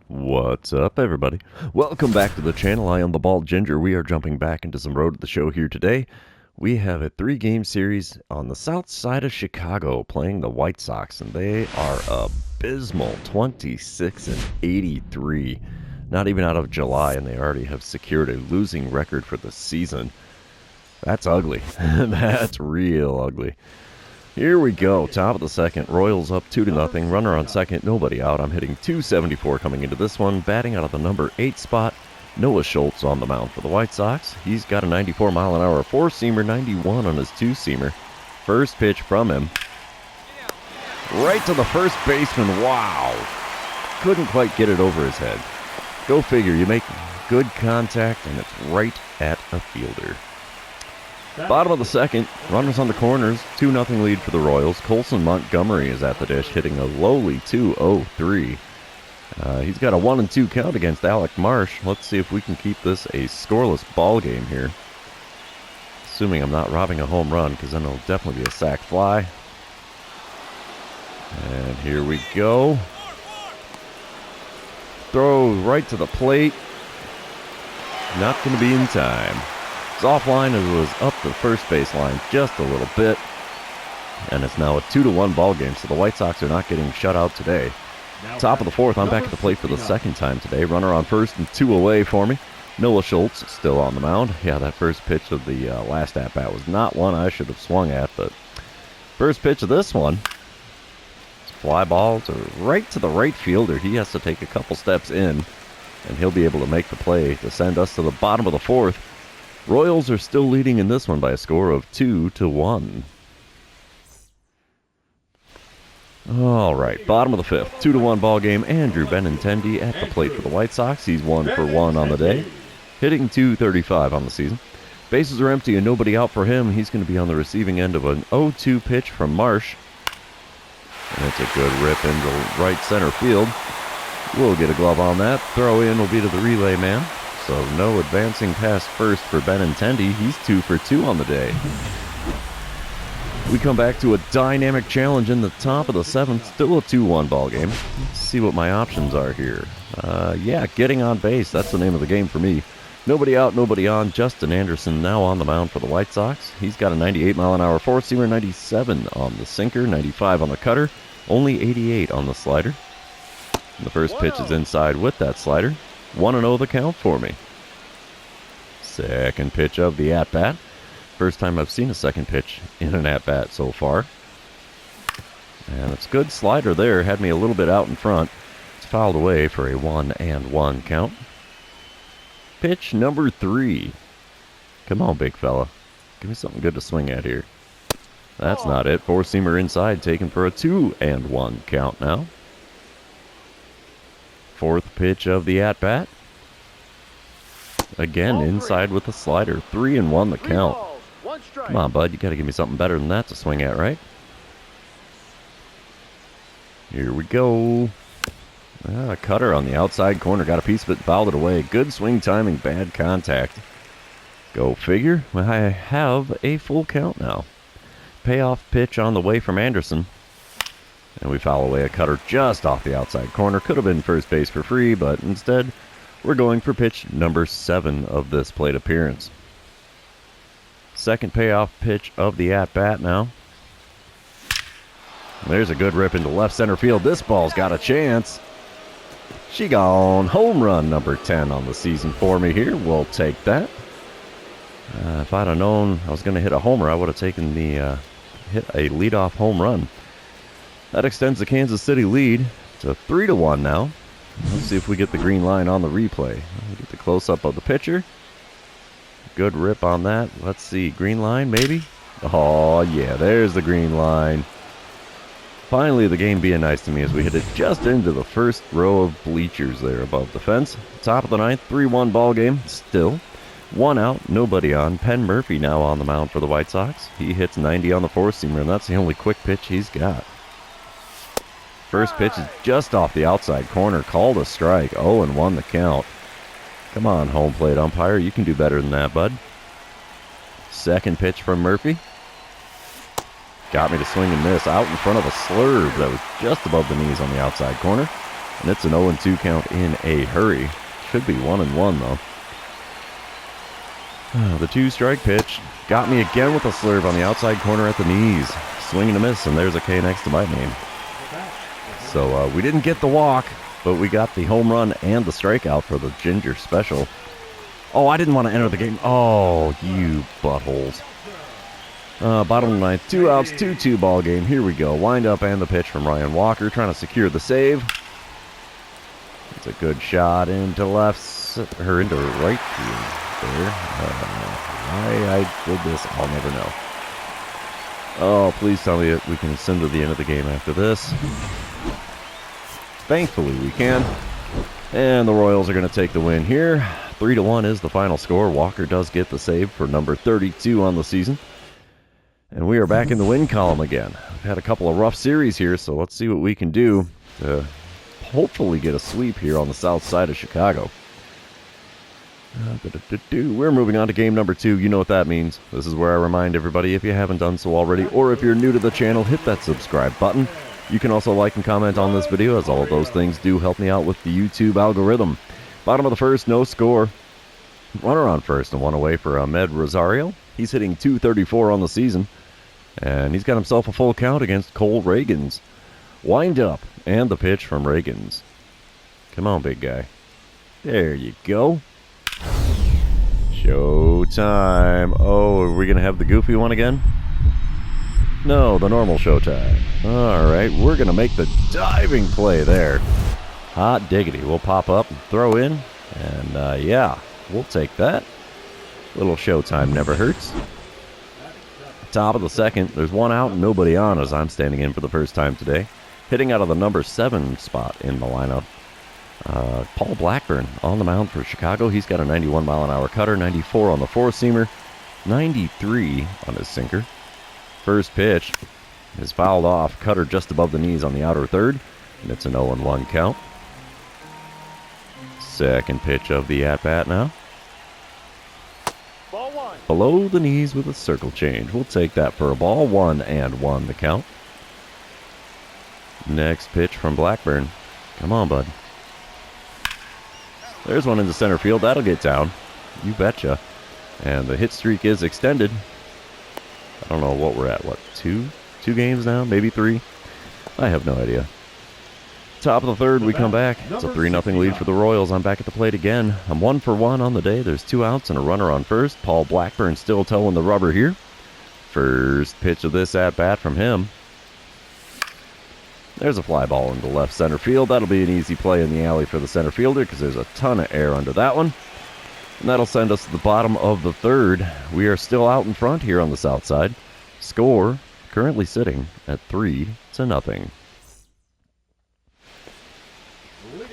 What's up, everybody? Welcome back to the channel. I am the Bald Ginger. We are jumping back into some Road to the Show here today. We have a 3-game series on the south side of Chicago playing the White Sox, and they are abysmal, 26-83. Not even out of July, and they already have secured a losing record for the season. That's ugly. That's real ugly. Here we go. Top of the second. Royals up 2-0. Runner on second. Nobody out. I'm hitting .274 coming into this one. Batting out of the number 8 spot. Noah Schultz on the mound for the White Sox. He's got a 94-mile-an-hour four-seamer, 91 on his two-seamer. First pitch from him. Right to the first baseman. Wow. Couldn't quite get it over his head. Go figure. You make good contact, and it's right at a fielder. Bottom of the second, runners on the corners, 2-0 lead for the Royals. Colson Montgomery is at the dish, hitting a lowly .203. He's got a 1-2 count against Alec Marsh. Let's see if we can keep this a scoreless ball game here. Assuming I'm not robbing a home run, because then it'll definitely be a sac fly. And here we go. Throw right to the plate. Not going to be in time. It's offline as it was up the first base line just a little bit. And it's now a 2-1 ball game, so the White Sox are not getting shut out today. Top of the fourth, I'm back at the plate for the second time today. Runner on first and 2 away for me. Noah Schultz still on the mound. Yeah, that first pitch of the last at-bat was not one I should have swung at, but first pitch of this one, it's fly ball right to the right fielder. He has to take a couple steps in, and he'll be able to make the play to send us to the bottom of the fourth. Royals are still leading in this one by a score of 2-1. All right, bottom of the fifth, 2-1 ball game. Andrew Benintendi at the plate for the White Sox. He's 1 for 1 on the day, hitting .235 on the season. Bases are empty and nobody out for him. He's going to be on the receiving end of an 0-2 pitch from Marsh. And it's a good rip into right center field. We'll get a glove on that. Throw in will be to the relay man. So no advancing past first for Benintendi. He's 2 for 2 on the day. We come back to a dynamic challenge in the top of the seventh. Still a 2-1 ball game. Let's see what my options are here. Yeah, getting on base. That's the name of the game for me. Nobody out, nobody on. Justin Anderson now on the mound for the White Sox. He's got a 98-mile-an-hour four-seamer, 97 on the sinker, 95 on the cutter, only 88 on the slider. And the first pitch is inside with that slider. 1-0 the count for me. Second pitch of the at-bat. First time I've seen a second pitch in an at-bat so far. And it's a good slider there. Had me a little bit out in front. It's fouled away for a 1-1 count. Pitch number 3. Come on, big fella. Give me something good to swing at here. That's not it. Four-seamer inside, taken for a 2-1 count now. Fourth pitch of the at-bat. Again, inside with the slider. 3-1 the count. Come on, bud. You got to give me something better than that to swing at, right? Here we go. Cutter on the outside corner. Got a piece of it, fouled it away. Good swing timing, bad contact. Go figure. I have a full count now. Payoff pitch on the way from Anderson. And we foul away a cutter just off the outside corner. Could have been first base for free, but instead, we're going for pitch number 7 of this plate appearance. Second payoff pitch of the at-bat now. There's a good rip into left center field. This ball's got a chance. She gone. Home run number 10 on the season for me here. We'll take that. If I'd have known I was going to hit a homer, I would have taken the hit a leadoff home run. That extends the Kansas City lead to 3-1 now. Let's see if we get the green line on the replay. We'll get the close-up of the pitcher. Good rip on that. Let's see. Green line, maybe? Oh, yeah. There's the green line. Finally, the game being nice to me as we hit it just into the first row of bleachers there above the fence. Top of the ninth, 3-1 ball game. Still. 1 out, nobody on. Penn Murphy now on the mound for the White Sox. He hits 90 on the four-seamer, and that's the only quick pitch he's got. First pitch is just off the outside corner. Called a strike. 0-1 the count. Come on, home plate umpire. You can do better than that, bud. Second pitch from Murphy. Got me to swing and miss. Out in front of a slurve that was just above the knees on the outside corner. And it's an 0-2 count in a hurry. Should be 1-1 though. The 2-strike pitch got me again with a slurve on the outside corner at the knees. Swing and a miss, and there's a K next to my name. So we didn't get the walk, but we got the home run and the strikeout for the Ginger special. Oh, I didn't want to enter the game. Oh, you buttholes. Bottom of the ninth, 2 outs, 2-2 ball game. Here we go. Wind up and the pitch from Ryan Walker, trying to secure the save. It's a good shot into left, or into right field there. Why I did this, I'll never know. Oh, please tell me that we can send to the end of the game after this. Thankfully we can. And the Royals are going to take the win here. 3-1 is the final score. Walker does get the save for number 32 on the season. And we are back in the win column again. We've had a couple of rough series here, so let's see what we can do to hopefully get a sweep here on the south side of Chicago. We're moving on to game number 2. You know what that means. This is where I remind everybody, if you haven't done so already, or if you're new to the channel, hit that subscribe button. You can also like and comment on this video, as all of those things do help me out with the YouTube algorithm. Bottom of the first, no score. Runner on first and one away for Ahmed Rosario. He's hitting .234 on the season, and he's got himself a full count against Cole Reagans. Wind up, and the pitch from Reagans. Come on, big guy. There you go. Showtime. Oh, are we going to have the goofy one again? No, the normal showtime. Alright, we're going to make the diving play there. Hot diggity. We'll pop up and throw in. And, yeah, we'll take that. Little showtime never hurts. Top of the second. There's 1 out and nobody on as I'm standing in for the first time today. Hitting out of the number 7 spot in the lineup. Paul Blackburn on the mound for Chicago. He's got a 91-mile-an-hour cutter, 94 on the four-seamer, 93 on his sinker. First pitch is fouled off, cutter just above the knees on the outer third, and it's an 0-1 count. Second pitch of the at-bat now. Ball 1. Below the knees with a circle change. We'll take that for a ball. 1-1 the count. Next pitch from Blackburn. Come on, bud. There's one into center field. That'll get down. You betcha. And the hit streak is extended. I don't know what we're at. What, 2 games now? Maybe 3? I have no idea. Top of the third, we come back. It's a 3-0 lead for the Royals. I'm back at the plate again. I'm 1 for 1 on the day. There's 2 outs and a runner on first. Paul Blackburn still towing the rubber here. First pitch of this at-bat from him. There's a fly ball into left center field. That'll be an easy play in the alley for the center fielder because there's a ton of air under that one. And that'll send us to the bottom of the third. We are still out in front here on the south side. Score currently sitting at 3-0.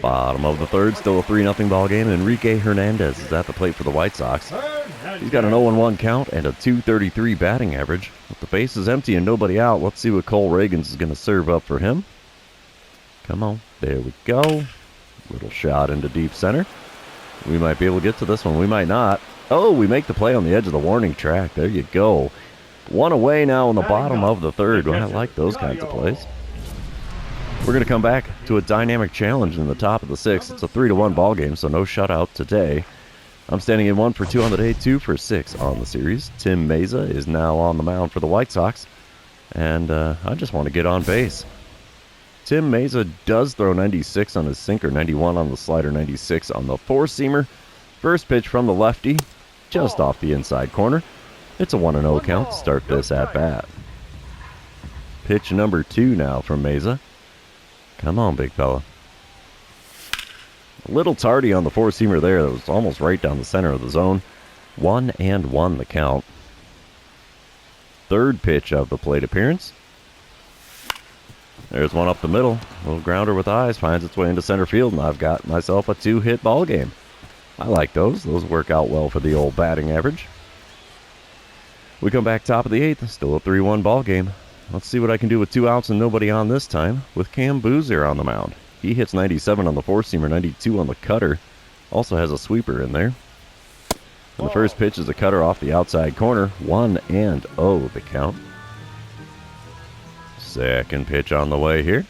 Bottom of the third, still a 3-0 ball game. Enrique Hernandez is at the plate for the White Sox. He's got an 0-1 count and a .233 batting average. With the bases empty and nobody out, let's see what Cole Reagans is going to serve up for him. Come on, there we go. Little shot into deep center. We might be able to get to this one, we might not. Oh, we make the play on the edge of the warning track. There you go. 1 away now in the bottom of the third. Well, I like those kinds of plays. We're going to come back to a dynamic challenge in the top of the 6th. It's a 3-1 ball game, so no shutout today. I'm standing in 1 for 2 on the day, 2 for 6 on the series. Tim Meza is now on the mound for the White Sox, and I just want to get on base. Tim Meza does throw 96 on his sinker, 91 on the slider, 96 on the four-seamer. First pitch from the lefty, just off the inside corner. It's a 1-0 count to start this at-bat. Pitch number 2 now from Meza. Come on, big fella. A little tardy on the four-seamer there. That was almost right down the center of the zone. 1-1 the count. Third pitch of the plate appearance. There's one up the middle. A little grounder with eyes finds its way into center field, and I've got myself a 2-hit ball game. I like those. Those work out well for the old batting average. We come back top of the 8th. Still a 3-1 ball game. Let's see what I can do with 2 outs and nobody on this time with Cam Boozer on the mound. He hits 97 on the four-seamer, 92 on the cutter. Also has a sweeper in there. And the first pitch is a cutter off the outside corner. 1-0 the count. Second pitch on the way here.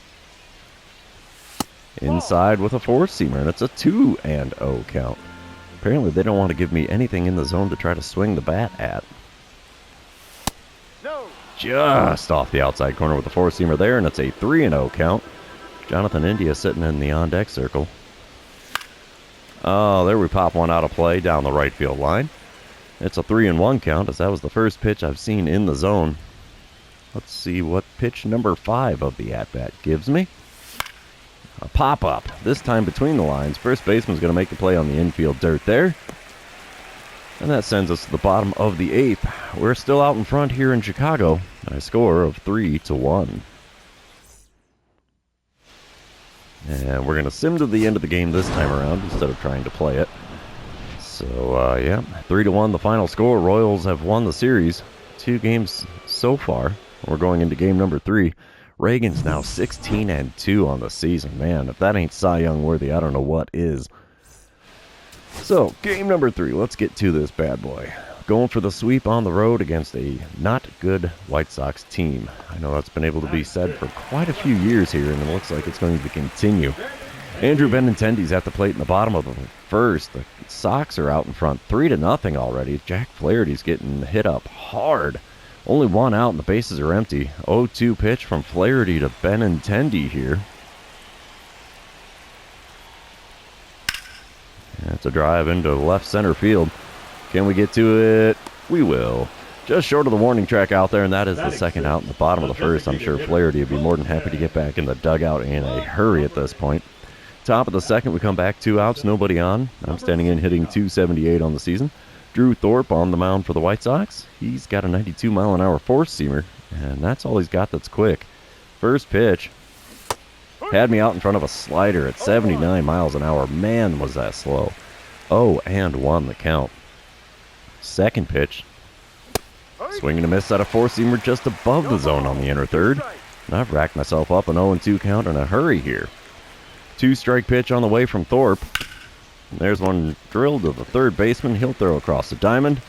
Inside with a four-seamer, and it's a 2-0 count. Apparently they don't want to give me anything in the zone to try to swing the bat at. Just off the outside corner with the four-seamer there, and it's a 3-0 count. Jonathan India sitting in the on-deck circle. Oh, there we pop one out of play down the right field line. It's a 3-1 count, as that was the first pitch I've seen in the zone. Let's see what pitch number 5 of the at-bat gives me. A pop-up, this time between the lines. First baseman's going to make the play on the infield dirt there. And that sends us to the bottom of the 8th. We're still out in front here in Chicago. A score of 3-1. And we're going to sim to the end of the game this time around instead of trying to play it. So, yeah, 3-1 the final score. Royals have won the series. 2 games so far. We're going into game number 3. Reagan's now 16-2 on the season. Man, if that ain't Cy Young worthy, I don't know what is. So, game number 3. Let's get to this bad boy. Going for the sweep on the road against a not good White Sox team. I know that's been able to be said for quite a few years here, and it looks like it's going to continue. Andrew Benintendi's at the plate in the bottom of the first. The Sox are out in front 3-0 already. Jack Flaherty's getting hit up hard. Only 1 out and the bases are empty. 0-2 pitch from Flaherty to Benintendi here. That's a drive into left center field. Can we get to it? We will. Just short of the warning track out there, and that is the second out in the bottom of the first. I'm sure Flaherty would be more than happy to get back in the dugout in a hurry at this point. Top of the second, we come back 2 outs, nobody on. I'm standing in hitting .278 on the season. Drew Thorpe on the mound for the White Sox. He's got a 92-mile-an-hour four-seamer, and that's all he's got that's quick. First pitch had me out in front of a slider at 79 miles an hour. Man, was that slow. 0-1 the count. Second pitch. Swing and a miss at a four-seamer just above the zone on the inner third. And I've racked myself up an 0-2 count in a hurry here. 2-strike pitch on the way from Thorpe. And there's one drilled to the third baseman. He'll throw across the diamond.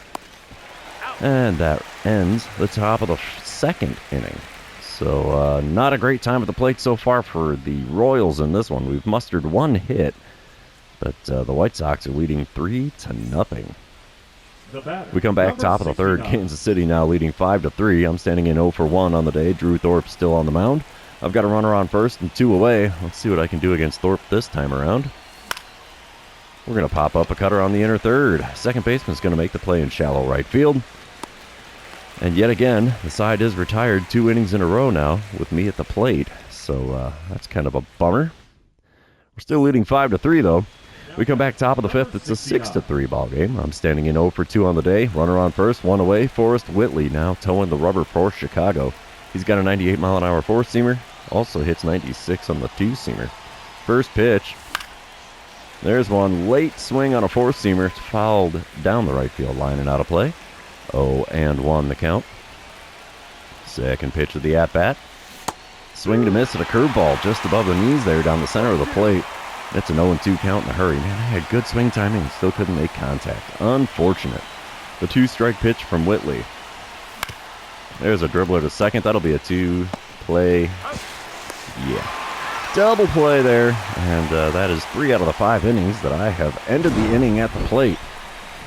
And that ends the top of the second inning. So not a great time at the plate so far for the Royals in this one. We've mustered 1 hit. But the White Sox are leading 3-0. We come back top of the third. Kansas City now leading 5-3. I'm standing in 0-for-1 on the day. Drew Thorpe still on the mound. I've got a runner on first and 2 away. Let's see what I can do against Thorpe this time around. We're going to pop up a cutter on the inner third. Second baseman's going to make the play in shallow right field. And yet again, the side is retired 2 innings in a row now with me at the plate. So that's kind of a bummer. We're still leading 5-3 though. We come back top of the 5th. It's a 6-3 ball game. I'm standing in 0-for-2 on the day. Runner on first, 1 away. Forrest Whitley now towing the rubber for Chicago. He's got a 98-mile-an-hour four-seamer. Also hits 96 on the two-seamer. First pitch. There's one late swing on a four-seamer. It's fouled down the right field line and out of play. 0-1 the count. Second pitch of the at-bat. Swing to miss at a curveball just above the knees there down the center of the plate. It's an 0-2 count in a hurry. Man, I had good swing timing and still couldn't make contact. Unfortunate. The 2-strike pitch from Whitley. There's a dribbler to second. That'll be a 2-play. Yeah. Double play there. And that is 3 out of the 5 innings that I have ended the inning at the plate.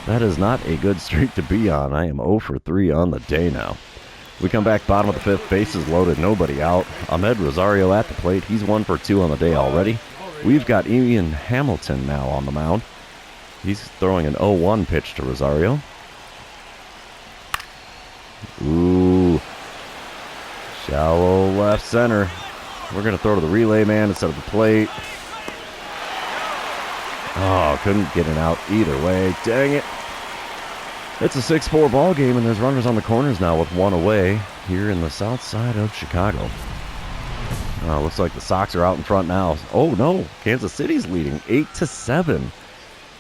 That is not a good streak to be on. I am 0-for-3 on the day now. We come back bottom of the 5th. Bases loaded. Nobody out. Ahmed Rosario at the plate. He's 1-for-2 on the day already. We've got Ian Hamilton now on the mound. He's throwing an 0-1 pitch to Rosario. Ooh. Shallow left center. We're going to throw to the relay man instead of the plate. Oh, couldn't get an out either way. Dang it. It's a 6-4 ball game, and there's runners on the corners now with 1 away here in the south side of Chicago. Looks like the Sox are out in front now. Oh, no. Kansas City's leading 8-7.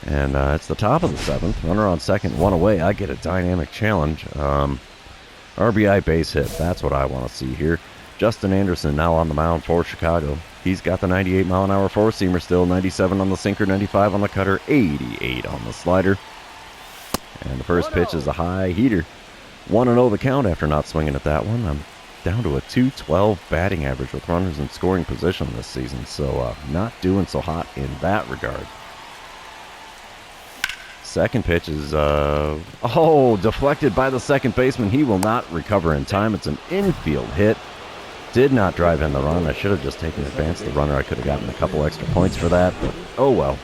And it's the top of the 7th. Runner on second, 1 away. I get a dynamic challenge. RBI base hit. That's what I want to see here. Justin Anderson now on the mound for Chicago. He's got the 98-mile-an-hour four-seamer still. 97 on the sinker, 95 on the cutter, 88 on the slider. And the first pitch is a high heater. 1-0 the count after not swinging at that one. I'm down to a .212 batting average with runners in scoring position this season. So not doing so hot in that regard. Second pitch is, deflected by the second baseman. He will not recover in time. It's an infield hit. Did not drive in the run. I should have just taken advance the runner. I could have gotten a couple extra points for that, but oh well.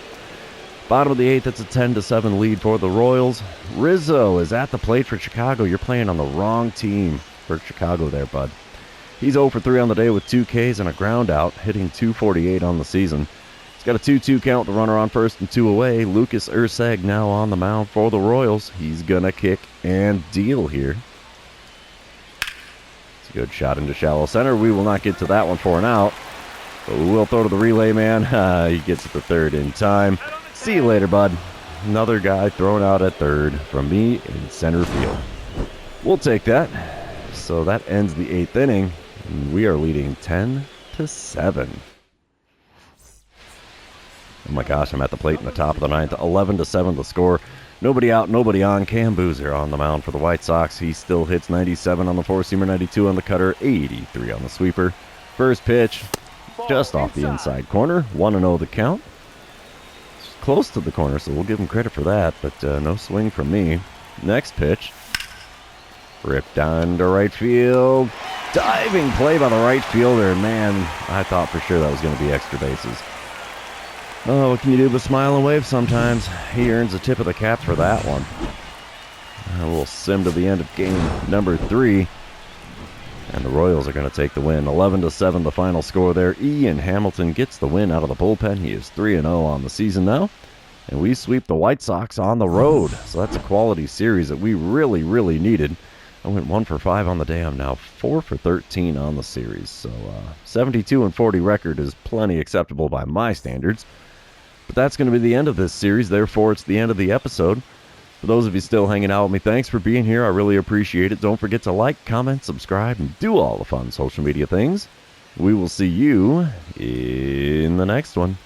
Bottom of the 8th, it's a 10-7 lead for the Royals. Rizzo is at the plate for Chicago. You're playing on the wrong team for Chicago there, bud. He's 0 for 3 on the day with 2 Ks and a ground out, hitting .248 on the season. He's got a 2-2 count, the runner on first and 2 away. Lucas Urseg now on the mound for the Royals. He's going to kick and deal here. It's a good shot into shallow center. We will not get to that one for an out, but we will throw to the relay man. He gets it to third in time. See you later, bud. Another guy thrown out at third from me in center field. We'll take that. So that ends the 8th inning. We are leading 10-7. Oh my gosh, I'm at the plate in the top of the 9th. 11-7 the score. Nobody out, nobody on. Cam Boozer on the mound for the White Sox. He still hits 97 on the four-seamer, 92 on the cutter, 83 on the sweeper. First pitch, just off the inside corner. 1-0 the count. It's close to the corner, so we'll give him credit for that, but no swing from me. Next pitch, ripped down to right field. Diving play by the right fielder. Man, I thought for sure that was going to be extra bases. Oh, what can you do but smile and wave sometimes? He earns the tip of the cap for that one. A little sim to the end of game number 3. And the Royals are going to take the win. 11-7 the final score there. Ian Hamilton gets the win out of the bullpen. He is 3-0 on the season now. And we sweep the White Sox on the road. So that's a quality series that we really, really needed. I went 1 for 5 on the day. I'm now 4 for 13 on the series. So 72-40 record is plenty acceptable by my standards. But that's going to be the end of this series. Therefore, it's the end of the episode. For those of you still hanging out with me, thanks for being here. I really appreciate it. Don't forget to like, comment, subscribe, and do all the fun social media things. We will see you in the next one.